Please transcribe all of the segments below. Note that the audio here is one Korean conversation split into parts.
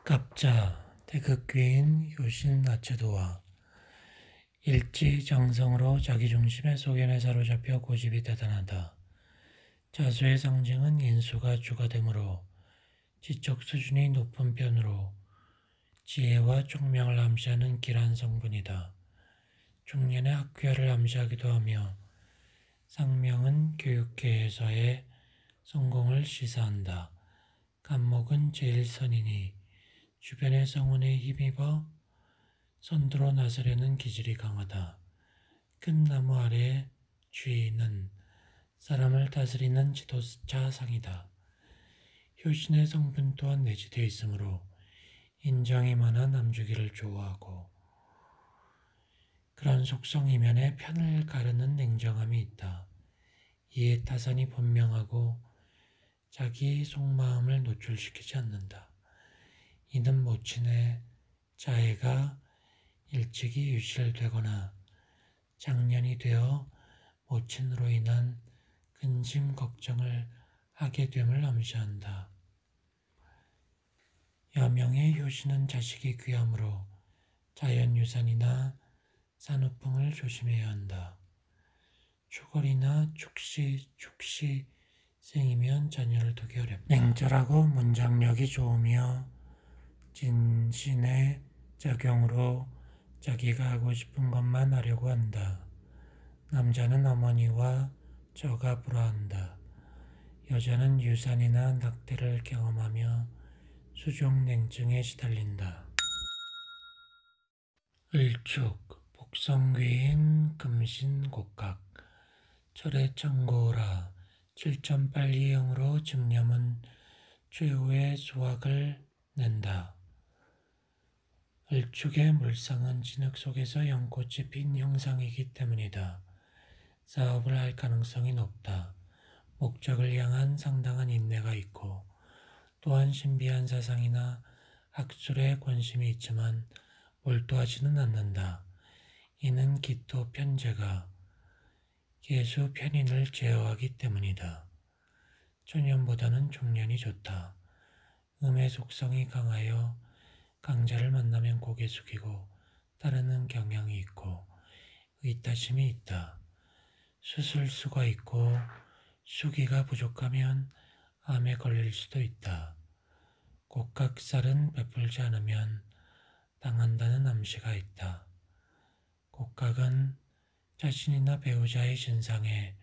갑자 태극기인 효신 나체도와 일지정성으로 자기중심의 소견에 사로잡혀 고집이 대단하다. 자수의 상징은 인수가 주가 되므로 지적 수준이 높은 편으로 지혜와 총명을 암시하는 길한 성분이다. 중년의 학귀화를 암시하기도 하며 상명은 교육계에서의 성공을 시사한다. 간목은 제일 선이니 주변의 성운에 힘입어 선두로 나서려는 기질이 강하다. 큰 나무 아래의 쥐는 사람을 다스리는 지도자상이다. 효신의 성분 또한 내재되어 있으므로 인정이 많아 남주기를 좋아하고 그런 속성 이면에 편을 가르는 냉정함이 있다. 이에 타산이 분명하고 자기 속마음을 노출시키지 않는다. 이는 모친의 자해가 일찍이 유실되거나 장년이 되어 모친으로 인한 근심 걱정을 하게 됨을 암시한다. 여명의 효신은 자식이 귀하므로 자연유산이나 산후풍을 조심해야 한다. 추걸이나 축시생이면 자녀를 두기 어렵다. 냉철하고 문장력이 좋으며 진신의 작용으로 자기가 하고 싶은 것만 하려고 한다. 남자는 어머니와 저가 불화한다. 여자는 유산이나 낙태를 경험하며 수족냉증에 시달린다. 을축, 복성귀인 금신곡각, 철의 청고라 7.82형으로 증념은 최후의 수확을 낸다. 을축의 물상은 진흙 속에서 연꽃이 핀 형상이기 때문이다. 사업을 할 가능성이 높다. 목적을 향한 상당한 인내가 있고 또한 신비한 사상이나 학술에 관심이 있지만 몰두하지는 않는다. 이는 기토 편제가 계수 편인을 제어하기 때문이다. 초년보다는 중년이 좋다. 음의 속성이 강하여 강자를 만나면 고개 숙이고 따르는 경향이 있고 의타심이 있다. 수술수가 있고 수기가 부족하면 암에 걸릴 수도 있다. 곡각살은 베풀지 않으면 당한다는 암시가 있다. 곡각은 자신이나 배우자의 진상에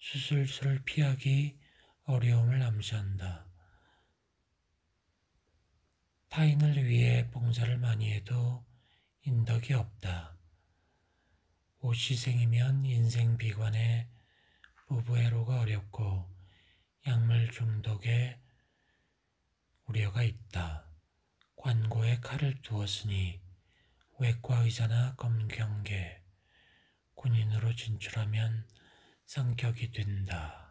수술수를 피하기 어려움을 암시한다. 타인을 위해 봉사를 많이 해도 인덕이 없다. 오시생이면 인생 비관에 부부애로가 어렵고 약물 중독에 우려가 있다. 관고에 칼을 두었으니 외과 의사나 검경계, 군인으로 진출하면 상격이 된다.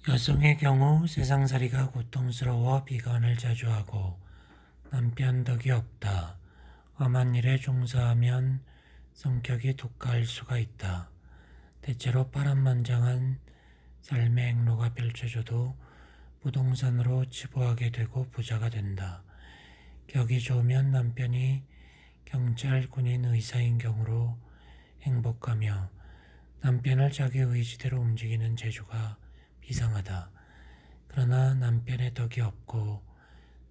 여성의 경우 세상살이가 고통스러워 비관을 자주 하고 남편 덕이 없다. 험한 일에 종사하면 성격이 독할 수가 있다. 대체로 파란만장한 삶의 행로가 펼쳐져도 부동산으로 치부하게 되고 부자가 된다. 격이 좋으면 남편이 경찰, 군인, 의사인 경우로 행복하며 남편을 자기 의지대로 움직이는 재주가 비상하다. 그러나 남편의 덕이 없고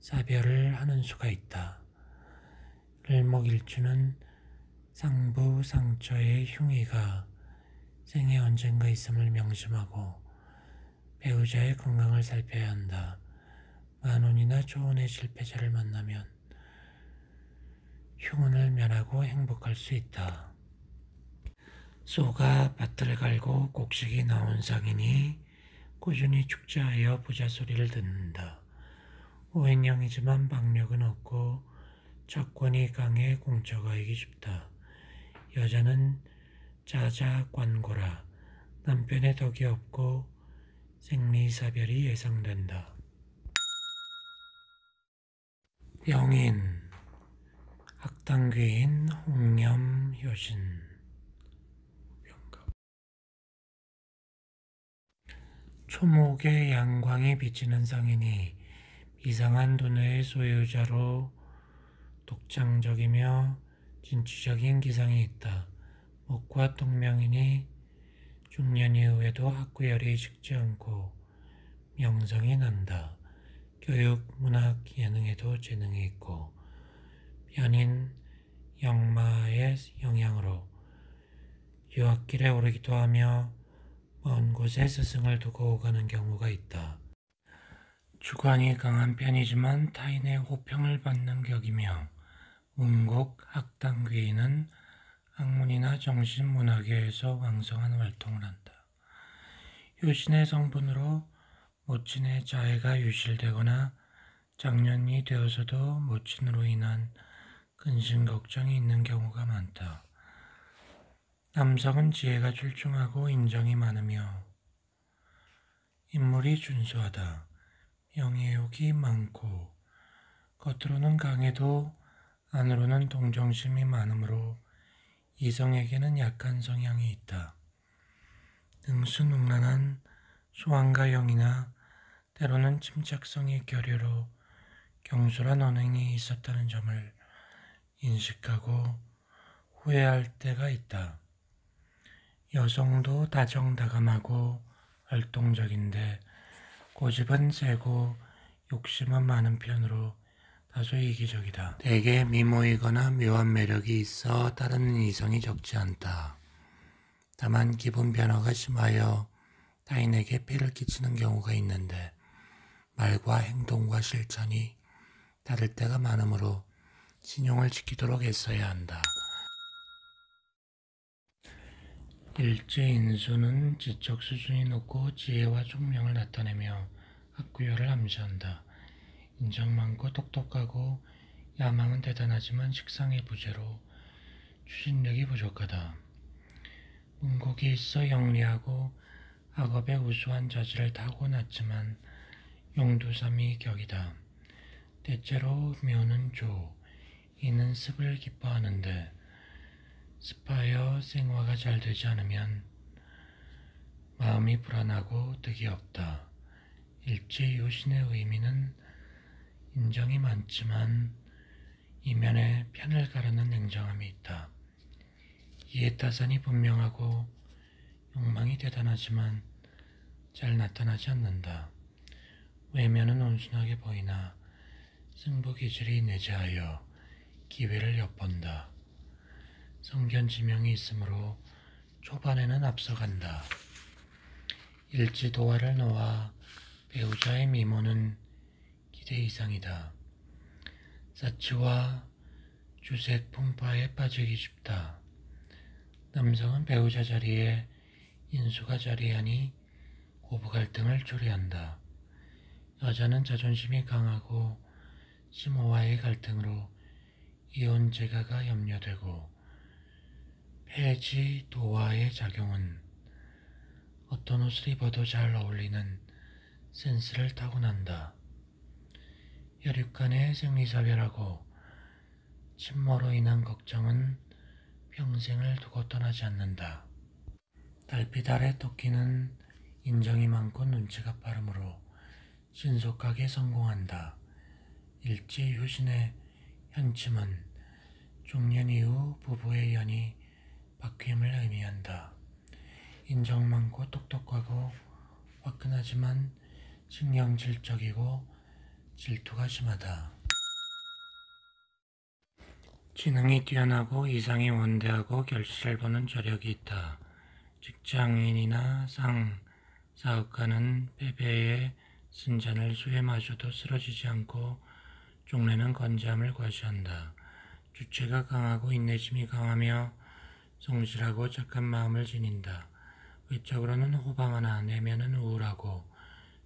사별을 하는 수가 있다. 을목일주는 상부 상처의 흉의가 생에 언젠가 있음을 명심하고 배우자의 건강을 살펴야 한다. 만운이나 초운의 실패자를 만나면 흉운을 면하고 행복할 수 있다. 소가 밭을 갈고 곡식이 나온 상이니 꾸준히 축제하여 부자 소리를 듣는다. 오행형이지만 박력은 없고 적권이 강해 공처가이기 쉽다. 여자는 자자관고라 남편의 덕이 없고 생리사별이 예상된다. 병인, 학당귀인 홍염효신, 초목에 양광이 비치는 상이니 이상한 두뇌의 소유자로 독창적이며 진취적인 기상이 있다. 목과 동명이니 중년 이후에도 학구열이 식지 않고 명성이 난다. 교육, 문학, 예능에도 재능이 있고 편인 영마의 영향으로 유학길에 오르기도 하며 먼 곳에 스승을 두고 가는 경우가 있다. 주관이 강한 편이지만 타인의 호평을 받는 격이며 문곡, 학당 귀인은 학문이나 정신문화계에서 왕성한 활동을 한다. 효신의 성분으로 모친의 자해가 유실되거나 장년이 되어서도 모친으로 인한 근심 걱정이 있는 경우가 많다. 남성은 지혜가 출중하고 인정이 많으며 인물이 준수하다. 명예욕이 많고 겉으로는 강해도 안으로는 동정심이 많으므로 이성에게는 약한 성향이 있다. 능수능란한 소환가 영이나 때로는 침착성의 결여로 경솔한 언행이 있었다는 점을 인식하고 후회할 때가 있다. 여성도 다정다감하고 활동적인데 고집은 세고 욕심은 많은 편으로 다소 이기적이다. 대개 미모이거나 묘한 매력이 있어 따르는 이성이 적지 않다. 다만 기분 변화가 심하여 타인에게 폐를 끼치는 경우가 있는데 말과 행동과 실천이 다를 때가 많으므로 신용을 지키도록 애써야 한다. 일제인수는 지적 수준이 높고 지혜와 총명을 나타내며 학구열을 암시한다. 인정 많고 똑똑하고 야망은 대단하지만 식상의 부재로 추진력이 부족하다. 문곡이 있어 영리하고 학업에 우수한 자질을 타고났지만 용두삼이 격이다. 때째로 묘는 조, 이는 습을 기뻐하는데 습하여 생화가 잘 되지 않으면 마음이 불안하고 득이 없다. 일제 요신의 의미는 인정이 많지만 이면에 편을 가르는 냉정함이 있다. 이해타산이 분명하고 욕망이 대단하지만 잘 나타나지 않는다. 외면은 온순하게 보이나 승부기질이 내재하여 기회를 엿본다. 성견지명이 있으므로 초반에는 앞서간다. 일지도화를 놓아 배우자의 미모는 기대 이상이다. 사치와 주색 풍파에 빠지기 쉽다. 남성은 배우자 자리에 인수가 자리하니 고부 갈등을 초래한다. 여자는 자존심이 강하고 시모와의 갈등으로 이혼 재가가 염려되고 폐지 도화의 작용은 어떤 옷을 입어도 잘 어울리는 센스를 타고난다. 혈육간의 생리사별하고 침모로 인한 걱정은 평생을 두고 떠나지 않는다. 달빛 아래 토끼는 인정이 많고 눈치가 빠르므로 신속하게 성공한다. 일지 효신의 현침은 중년 이후 부부의 연이 바뀜을 의미한다. 인정 많고 똑똑하고 화끈하지만 신경질적이고 질투가 심하다. 지능이 뛰어나고 이상이 원대하고 결실을 보는 저력이 있다. 직장인이나 사업가는 패배에 쓴잔을 수에 마셔도 쓰러지지 않고 종래는 건재함을 과시한다. 주체가 강하고 인내심이 강하며 성실하고 착한 마음을 지닌다. 외적으로는 호방하나 내면은 우울하고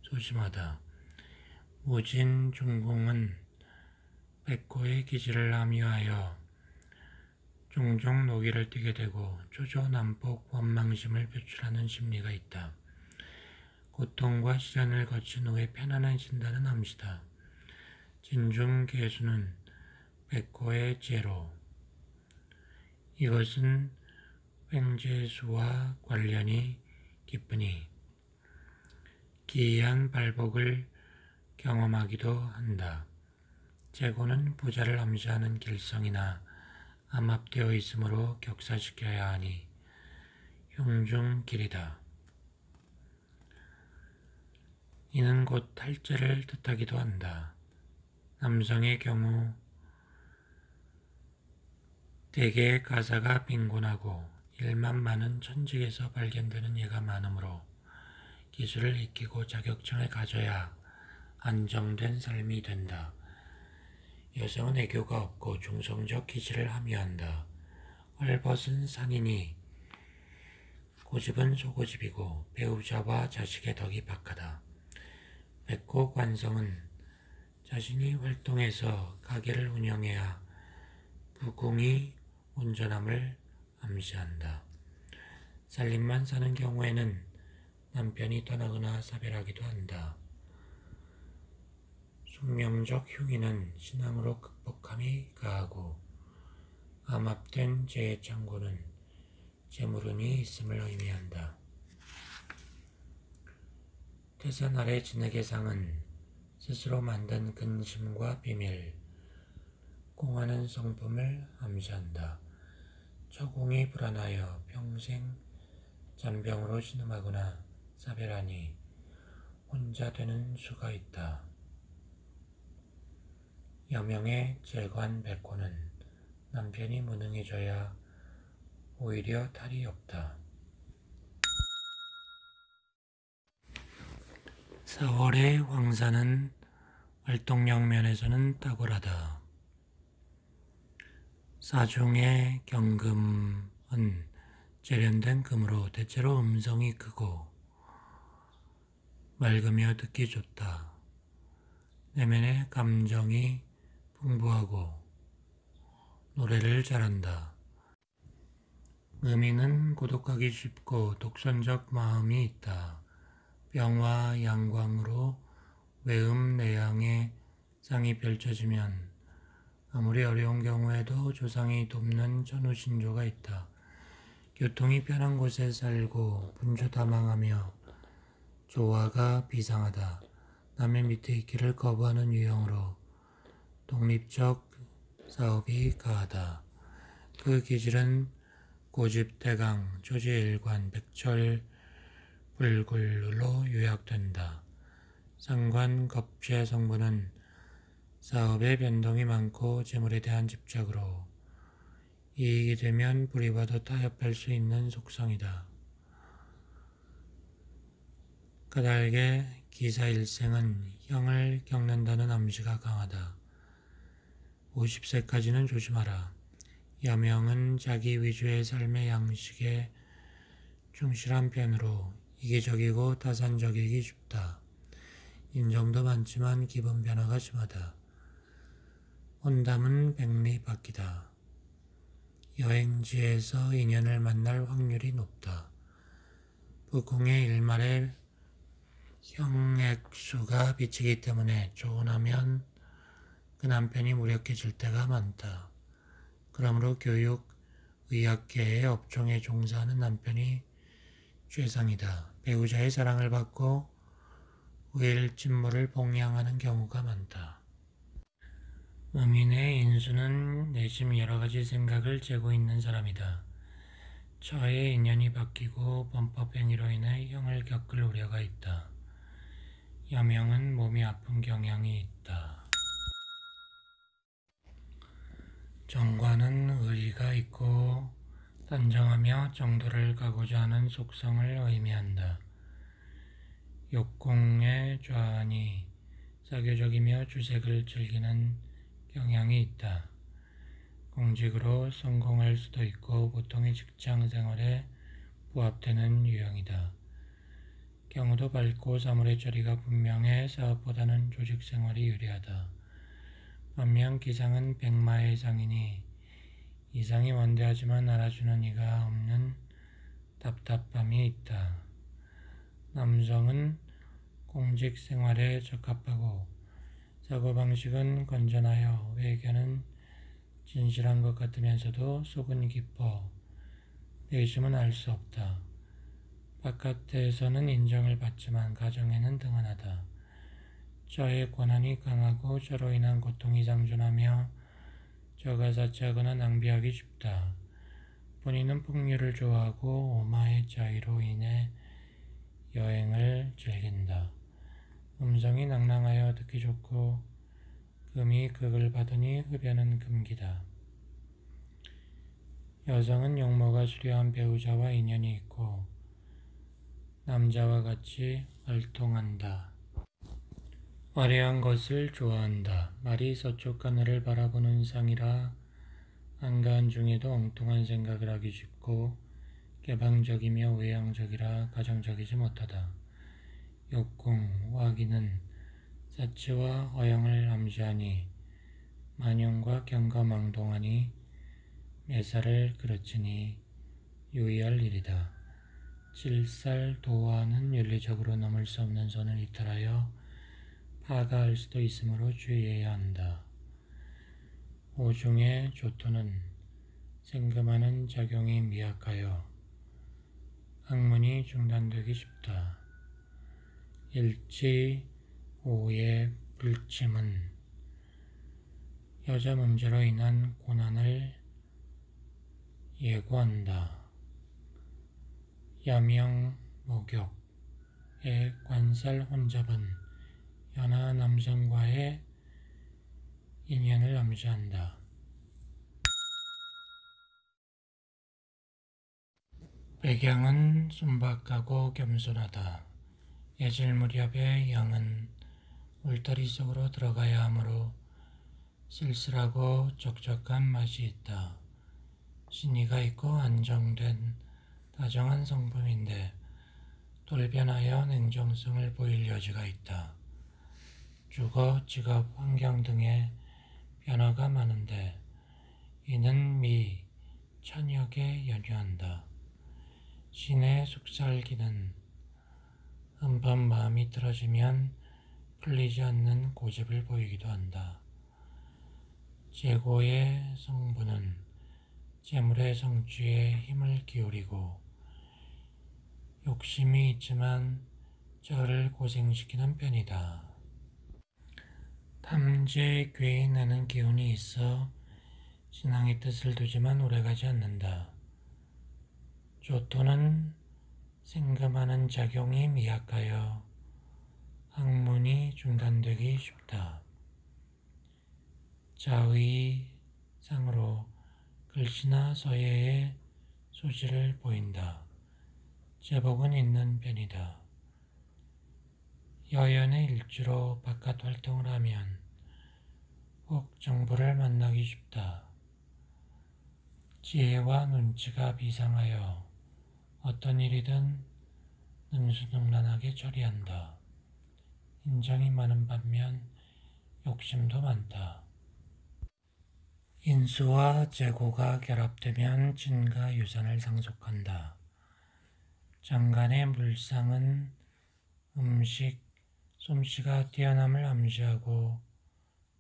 소심하다. 무진중공은 백호의 기질을 함유하여 종종 노기를 띠게 되고 초조난폭 원망심을 표출하는 심리가 있다. 고통과 시련을 거친 후에 편안해진다는 암시다. 진중계수는 백호의 제로. 이것은 횡재수와 관련이 깊으니 기이한 발복을 경험하기도 한다. 재고는 부자를 암시하는 길성이나 암압되어 있으므로 격사시켜야 하니 흉중길이다. 이는 곧 탈죄를 뜻하기도 한다. 남성의 경우 대개의 가사가 빈곤하고 일만 많은 천직에서 발견되는 예가 많으므로 기술을 익히고 자격증을 가져야 안정된 삶이 된다. 여성은 애교가 없고 중성적 기질을 함유한다. 헐벗은 산인이 고집은 소고집이고 배우자와 자식의 덕이 박하다. 백호 관성은 자신이 활동해서 가게를 운영해야 부궁이 온전함을 암시한다. 살림만 사는 경우에는 남편이 떠나거나 사별하기도 한다. 숙명적 흉인은 신앙으로 극복함이 가하고 암압된 죄의 창고는 재물운이 있음을 의미한다. 태산 아래 진흙의 상은 스스로 만든 근심과 비밀, 공하는 성품을 암시한다. 처공이 불안하여 평생 잔병으로 신음하거나 사별하니 혼자 되는 수가 있다. 여명의 재관 백호는 남편이 무능해져야 오히려 탈이 없다. 4월의 황사는 활동력 면에서는 탁월하다. 사중의 경금은 재련된 금으로 대체로 음성이 크고 맑으며 듣기 좋다. 내면의 감정이 풍부하고 노래를 잘한다. 음인은 고독하기 쉽고 독선적 마음이 있다. 병화 양광으로 외음 내양의 쌍이 펼쳐지면 아무리 어려운 경우에도 조상이 돕는 천우신조가 있다. 교통이 편한 곳에 살고 분주다망하며 조화가 비상하다. 남의 밑에 있기를 거부하는 유형으로 독립적 사업이 가하다. 그 기질은 고집대강, 조지일관, 백철불굴로 요약된다. 상관겁의 성분은 사업의 변동이 많고 재물에 대한 집착으로 이익이 되면 불의와도 타협할 수 있는 속성이다. 까닭에 기사일생은 형을 겪는다는 암시가 강하다. 50세까지는 조심하라. 여명은 자기 위주의 삶의 양식에 충실한 편으로 이기적이고 타산적이기 쉽다. 인정도 많지만 기분 변화가 심하다. 혼담은 백리 바뀌다. 여행지에서 인연을 만날 확률이 높다. 부궁의 일말에 형액수가 비치기 때문에 조언하면 그 남편이 무력해질 때가 많다. 그러므로 교육, 의학계의 업종에 종사하는 남편이 최상이다. 배우자의 사랑을 받고 우일진모를 봉양하는 경우가 많다. 음인의 인수는 내심 여러가지 생각을 재고 있는 사람이다. 처의 인연이 바뀌고 범법행위로 인해 형을 겪을 우려가 있다. 여명은 몸이 아픈 경향이 있다. 정관은 의리가 있고 단정하며 정도를 가고자 하는 속성을 의미한다. 욕공의 좌안이 사교적이며 주색을 즐기는 경향이 있다. 공직으로 성공할 수도 있고 보통의 직장 생활에 부합되는 유형이다. 경우도 밝고 사물의 처리가 분명해 사업보다는 조직 생활이 유리하다. 반면 기상은 백마의 상이니 이상이 원대하지만 알아주는 이가 없는 답답함이 있다. 남성은 공직 생활에 적합하고 사고방식은 건전하여 외견은 진실한 것 같으면서도 속은 깊어 내심은 알 수 없다. 바깥에서는 인정을 받지만 가정에는 등한하다. 저의 권한이 강하고 저로 인한 고통이 상존하며 저가 자체하거나 낭비하기 쉽다. 본인은 풍류를 좋아하고 오마의 자유로 인해 여행을 즐긴다. 음성이 낭랑하여 듣기 좋고 금이 극을 받으니 흡연은 금기다. 여성은 용모가 수려한 배우자와 인연이 있고 남자와 같이 활동한다. 화려한 것을 좋아한다. 말이 서쪽 하늘을 바라보는 상이라 한가한 중에도 엉뚱한 생각을 하기 쉽고 개방적이며 외향적이라 가정적이지 못하다. 욕공, 와기는 사치와 허영을 암시하니 만용과 경거망동하니 매사를 그르치니 유의할 일이다. 질살 도화는 윤리적으로 넘을 수 없는 선을 이탈하여 파가할 수도 있으므로 주의해야 한다. 오중의 조토는 생금하는 작용이 미약하여 학문이 중단되기 쉽다. 일치 오의 불침은 여자 문제로 인한 고난을 예고한다. 야명 목욕의 관살 혼잡은 연하 남성과의 인연을 암시한다. 백양은 순박하고 겸손하다. 예질 무렵에 양은 울타리 속으로 들어가야 하므로 쓸쓸하고 적적한 맛이 있다. 신의가 있고 안정된 다정한 성품인데 돌변하여 냉정성을 보일 여지가 있다. 주거, 직업, 환경 등의 변화가 많은데 이는 미, 천역에 연유한다. 신의 속살기는 한번 마음이 틀어지면 풀리지 않는 고집을 보이기도 한다. 재고의 성부는 재물의 성취에 힘을 기울이고 욕심이 있지만 저를 고생시키는 편이다. 탐지 괴인하는 기운이 있어 신앙의 뜻을 두지만 오래가지 않는다. 조토는 생금하는 작용이 미약하여 학문이 중단되기 쉽다. 자의 상으로 글씨나 서예의 소질을 보인다. 제복은 있는 편이다. 여연의 일주로 바깥 활동을 하면 꼭 정부를 만나기 쉽다. 지혜와 눈치가 비상하여 어떤 일이든 능수능란하게 처리한다. 인정이 많은 반면 욕심도 많다. 인수와 재고가 결합되면 진과 유산을 상속한다. 장간의 물상은 음식, 솜씨가 뛰어남을 암시하고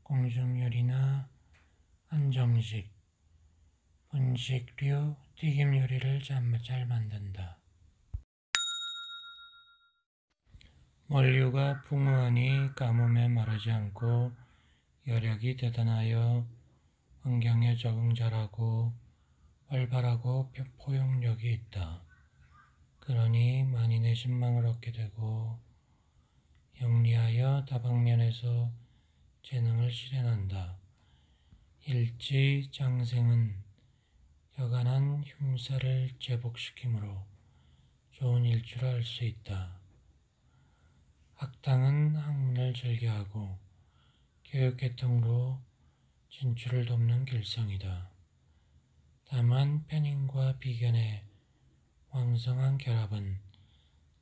공중요리나 한정식, 분식류, 튀김 요리를 잘 만든다. 원류가 풍부하니 가뭄에 마르지 않고 여력이 대단하여 환경에 적응 잘하고 활발하고 포용력이 있다. 그러니 만인의 신망을 얻게 되고 영리하여 다방면에서 재능을 실현한다. 일지 장생은 여간한 흉사를 제복시키므로 좋은 일주라 할 수 있다. 학당은 학문을 즐겨하고 교육계통으로 진출을 돕는 길성이다. 다만 편인과 비견의 왕성한 결합은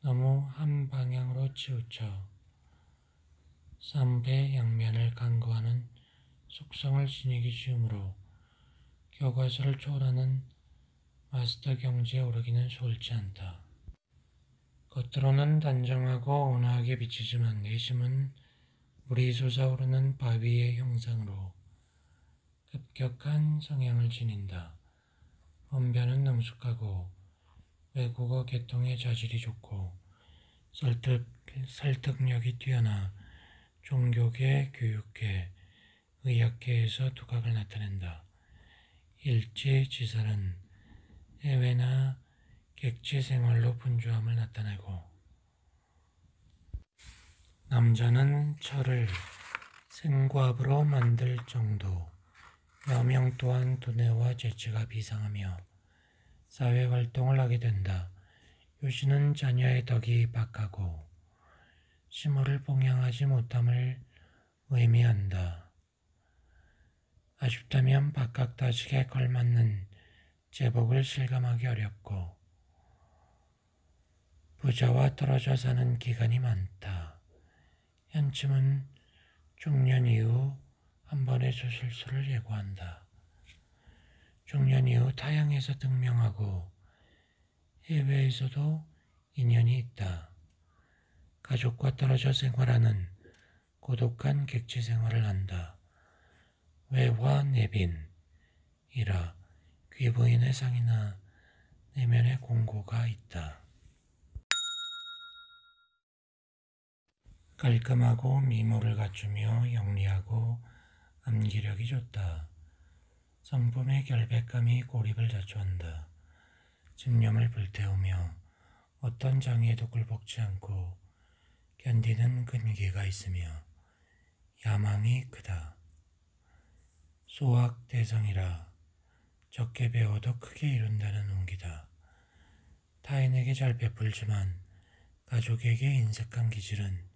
너무 한 방향으로 치우쳐 삼배 양면을 간구하는 속성을 지니기 쉬우므로 교과서를 초월하는 마스터 경지에 오르기는 수월치 않다. 겉으로는 단정하고 온화하게 비치지만 내심은 물이 솟아오르는 바위의 형상으로 급격한 성향을 지닌다. 언변은 능숙하고 외국어 개통의 자질이 좋고 설득력이 뛰어나 종교계, 교육계, 의학계에서 두각을 나타낸다. 일지지설은 해외나 객지 생활로 분주함을 나타내고, 남자는 철을 생과부로 만들 정도, 여명 또한 두뇌와 재치가 비상하며 사회활동을 하게 된다. 요시는 자녀의 덕이 박하고 시모를 봉양하지 못함을 의미한다. 아쉽다면 박학다식에 걸맞는 제복을 실감하기 어렵고 부자와 떨어져 사는 기간이 많다. 현침은 중년 이후 한 번의 수술수를 예고한다. 중년 이후 타향에서 등명하고 해외에서도 인연이 있다. 가족과 떨어져 생활하는 고독한 객지 생활을 한다. 외화 내빈이라 귀부인의 상이나 내면의 공고가 있다. 깔끔하고 미모를 갖추며 영리하고 암기력이 좋다. 성품의 결백감이 고립을 자초한다. 집념을 불태우며 어떤 장애에도 굴복지 않고 견디는 근기가 있으며 야망이 크다. 소학대성이라 적게 배워도 크게 이룬다는 운기다. 타인에게 잘 베풀지만 가족에게 인색한 기질은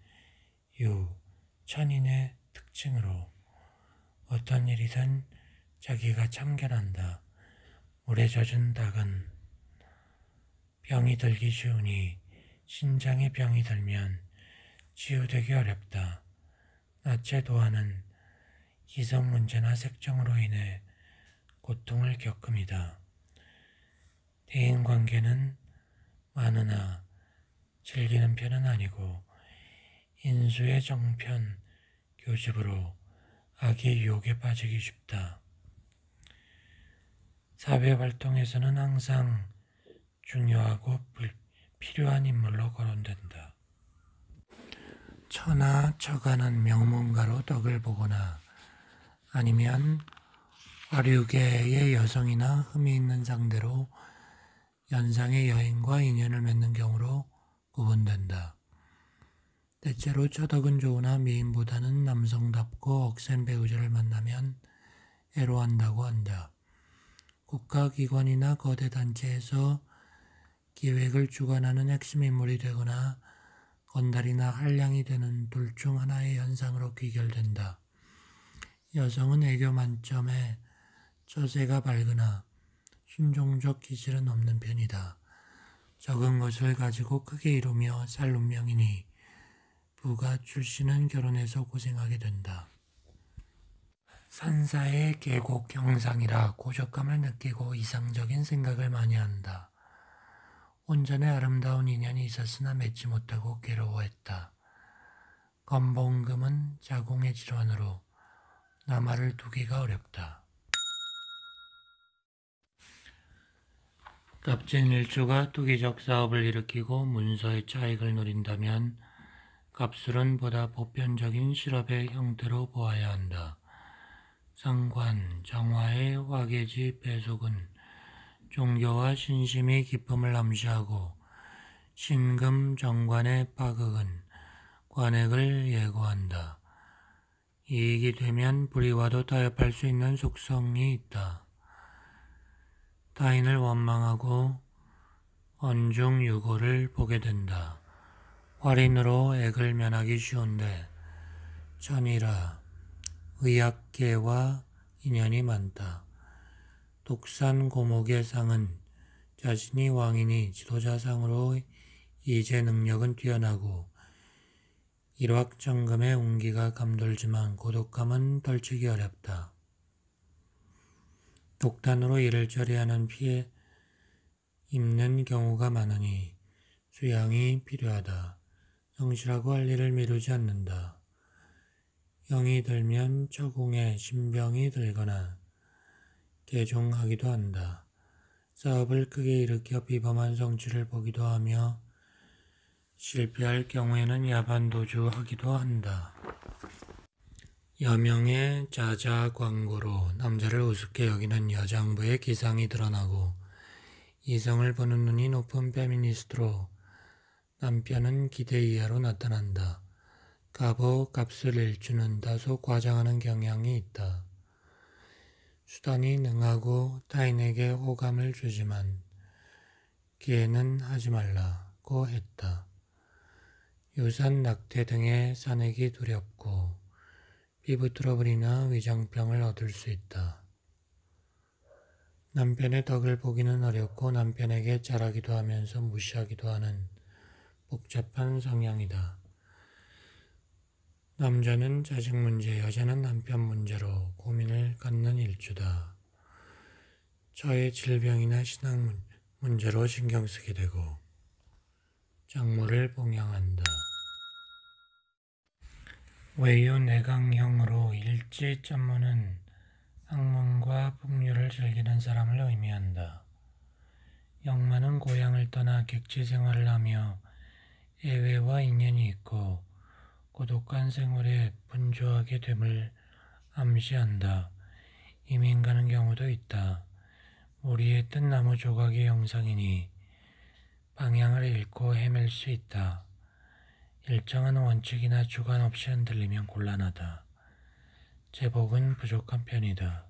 천인의 특징으로 어떤 일이든 자기가 참견한다. 물에 젖은 닭은 병이 들기 쉬우니 신장에 병이 들면 치유되기 어렵다. 나체 도하는 이성 문제나 색정으로 인해 고통을 겪음이다. 대인관계는 많으나 즐기는 편은 아니고 인수의 정편 교집으로 악의 유혹에 빠지기 쉽다. 사회활동에서는 항상 중요하고 필요한 인물로 거론된다. 처나 처가는 명문가로 덕을 보거나 아니면 화류계의 여성이나 흠이 있는 상대로 연상의 여인과 인연을 맺는 경우로 구분된다. 대체로 처덕은 좋으나 미인보다는 남성답고 억센 배우자를 만나면 애로한다고 한다. 국가기관이나 거대 단체에서 기획을 주관하는 핵심 인물이 되거나 건달이나 한량이 되는 둘 중 하나의 현상으로 귀결된다. 여성은 애교 만점에 처세가 밝으나 순종적 기질은 없는 편이다. 적은 것을 가지고 크게 이루며 살 운명이니 부가 출신은 결혼해서 고생하게 된다. 산사의 계곡 경상이라 고적감을 느끼고 이상적인 생각을 많이 한다. 온전에 아름다운 인연이 있었으나 맺지 못하고 괴로워했다. 건봉금은 자궁의 질환으로 남아를 두기가 어렵다. 갑진일주가 투기적 사업을 일으키고 문서의 차익을 노린다면 갑술은 보다 보편적인 실업의 형태로 보아야 한다. 상관, 정화의 화계지 배속은 종교와 신심이 기쁨을 암시하고 신금 정관의 파극은 관액을 예고한다. 이익이 되면 불의와도 타협할 수 있는 속성이 있다. 타인을 원망하고 언중유고를 보게 된다. 활인으로 액을 면하기 쉬운데 천이라 의학계와 인연이 많다. 독산 고목의 상은 자신이 왕이니 지도자상으로 이제 능력은 뛰어나고 일확천금의 운기가 감돌지만 고독감은 덜치기 어렵다. 독단으로 일을 처리하는 피해 입는 경우가 많으니 수양이 필요하다. 성실하고 할 일을 미루지 않는다. 병이 들면 처궁에 신병이 들거나 개종하기도 한다. 사업을 크게 일으켜 비범한 성취를 보기도 하며 실패할 경우에는 야반도주하기도 한다. 여명의 자자 광고로 남자를 우습게 여기는 여장부의 기상이 드러나고 이성을 보는 눈이 높은 페미니스트로 남편은 기대 이하로 나타난다. 값을 일주는 다소 과장하는 경향이 있다. 수단이 능하고 타인에게 호감을 주지만 기회는 하지 말라고 했다. 유산 낙태 등의 산액이 두렵고 피부 트러블이나 위장병을 얻을 수 있다. 남편의 덕을 보기는 어렵고 남편에게 잘하기도 하면서 무시하기도 하는 복잡한 성향이다. 남자는 자식 문제, 여자는 남편 문제로 고민을 갖는 일주다. 저의 질병이나 신앙 문제로 신경 쓰게 되고 장모를 봉양한다. 외유 내강형으로 일지점문은 학문과 풍류를 즐기는 사람을 의미한다. 영만은 고향을 떠나 객지 생활을 하며 애외와 인연이 있고 고독한 생활에 분주하게 됨을 암시한다. 이민 가는 경우도 있다. 무리에 뜬 나무 조각의 형상이니 방향을 잃고 헤맬 수 있다. 일정한 원칙이나 주관 없이 흔들리면 곤란하다. 제복은 부족한 편이다.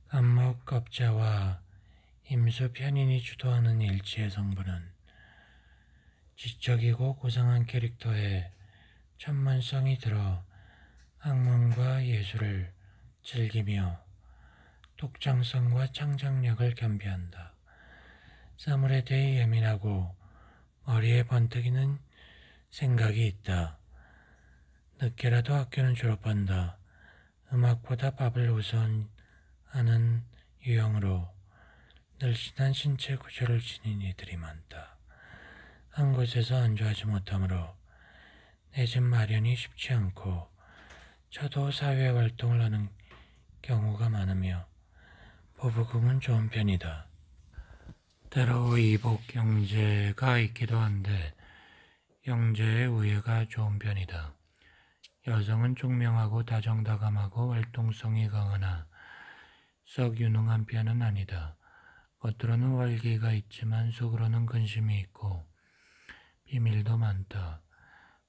간목겁자와 임수 편인이 주도하는 일지의 성분은 지적이고 고상한 캐릭터에 천문성이 들어 학문과 예술을 즐기며 독창성과 창작력을 겸비한다. 사물에 대해 예민하고 머리에 번뜩이는 생각이 있다. 늦게라도 학교는 졸업한다. 음악보다 밥을 우선하는 유형으로 늘씬한 신체 구조를 지닌 이들이 많다. 한 곳에서 안주하지 못하므로 내 집 마련이 쉽지 않고 저도 사회활동을 하는 경우가 많으며 보부금은 좋은 편이다. 때로 이복 경제가 있기도 한데 영재의 우애가 좋은 편이다. 여성은 총명하고 다정다감하고 활동성이 강하나 썩 유능한 편은 아니다. 겉으로는 활기가 있지만 속으로는 근심이 있고 비밀도 많다.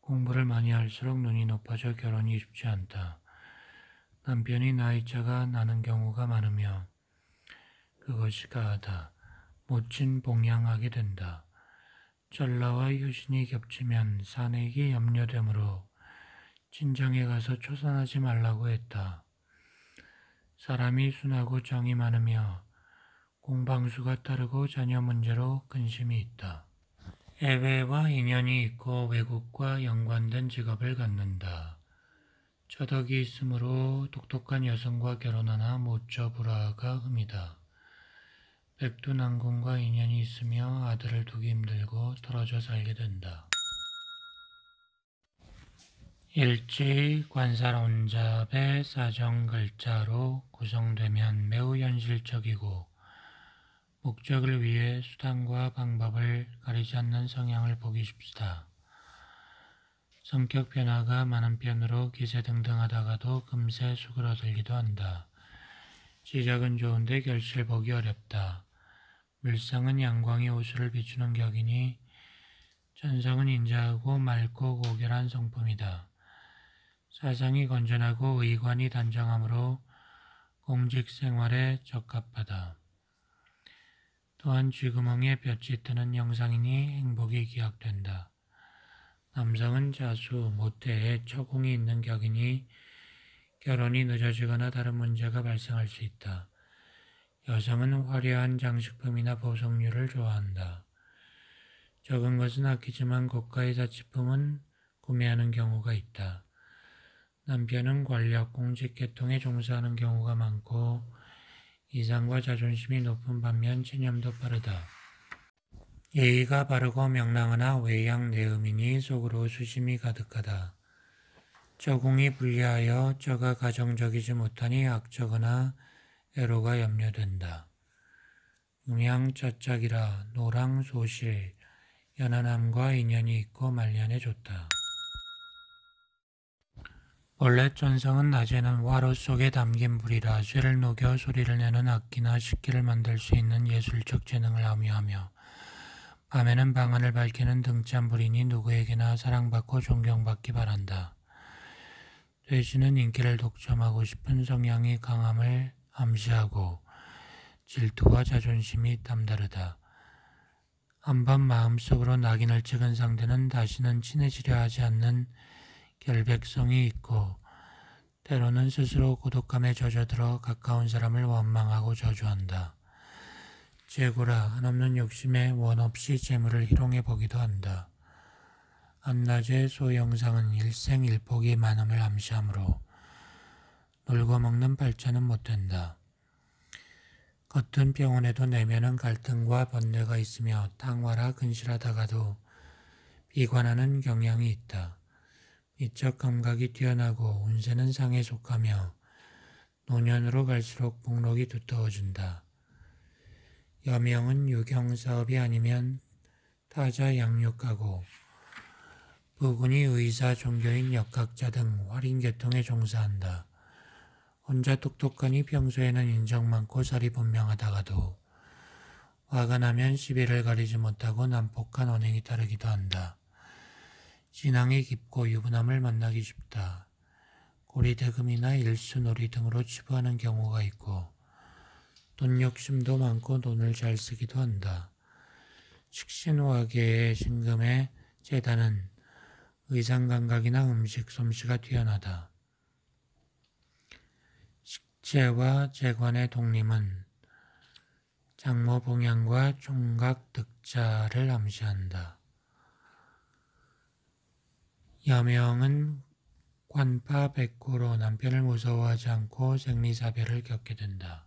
공부를 많이 할수록 눈이 높아져 결혼이 쉽지 않다. 남편이 나이차가 나는 경우가 많으며 그것이 가하다. 모친 봉양하게 된다. 전라와 유신이 겹치면 산액이 염려되므로 친정에 가서 초산하지 말라고 했다. 사람이 순하고 정이 많으며 공방수가 따르고 자녀 문제로 근심이 있다. 해외와 인연이 있고 외국과 연관된 직업을 갖는다. 처덕이 있으므로 똑똑한 여성과 결혼하나 모처 불화가 흠이다. 백두난궁과 인연이 있으며 아들을 두기 힘들고 떨어져 살게 된다. 일지 관사론잡의 사정글자로 구성되면 매우 현실적이고 목적을 위해 수단과 방법을 가리지 않는 성향을 보기 쉽다. 성격 변화가 많은 편으로 기세등등하다가도 금세 수그러들기도 한다. 시작은 좋은데 결실 보기 어렵다. 물상은 양광이 호수를 비추는 격이니 전성은 인자하고 맑고 고결한 성품이다. 사상이 건전하고 의관이 단정하므로 공직 생활에 적합하다. 또한 쥐구멍에 볕이 뜨는 영상이니 행복이 기약된다. 남성은 자수, 모태에 처공이 있는 격이니 결혼이 늦어지거나 다른 문제가 발생할 수 있다. 여성은 화려한 장식품이나 보석류를 좋아한다. 적은 것은 아끼지만 고가의 자취품은 구매하는 경우가 있다. 남편은 권력, 공직 계통에 종사하는 경우가 많고 이상과 자존심이 높은 반면 체념도 빠르다. 예의가 바르고 명랑하나 외양 내음이니 속으로 수심이 가득하다. 저공이 불리하여 저가 가정적이지 못하니 악저거나 애로가 염려된다. 음양자짝이라 노랑 소실, 연하남과 인연이 있고 말년에 좋다. 원래 전성은 낮에는 화로 속에 담긴 불이라 쇠를 녹여 소리를 내는 악기나 식기를 만들 수 있는 예술적 재능을 함유하며 밤에는 방안을 밝히는 등잔불이니 누구에게나 사랑받고 존경받기 바란다. 돼지는 인기를 독점하고 싶은 성향이 강함을 암시하고 질투와 자존심이 남다르다. 한번 마음속으로 낙인을 찍은 상대는 다시는 친해지려 하지 않는 결백성이 있고 때로는 스스로 고독감에 젖어들어 가까운 사람을 원망하고 저주한다. 재고라 한없는 욕심에 원없이 재물을 희롱해 보기도 한다. 한낮의 소영상은 일생일복이 많음을 암시하므로 놀고 먹는 발자는 못된다. 겉은 병원에도 내면은 갈등과 번뇌가 있으며 탕화라 근실하다가도 비관하는 경향이 있다. 미적 감각이 뛰어나고 운세는 상에 속하며 노년으로 갈수록 목록이 두터워진다. 여명은 유경사업이 아니면 타자 양육하고 부군이 의사, 종교인, 역학자 등 활인계통에 종사한다. 혼자 똑똑하니 평소에는 인정 많고 살이 분명하다가도 화가 나면 시비를 가리지 못하고 난폭한 언행이 따르기도 한다. 신앙이 깊고 유부남을 만나기 쉽다. 고리대금이나 일수놀이 등으로 치부하는 경우가 있고 돈 욕심도 많고 돈을 잘 쓰기도 한다. 식신화계의 신금의 재단은 의상감각이나 음식 솜씨가 뛰어나다. 식재와 재관의 독림은 장모 봉양과 총각 득자를 암시한다. 여명은 관파 백고로 남편을 무서워하지 않고 생리사별을 겪게 된다.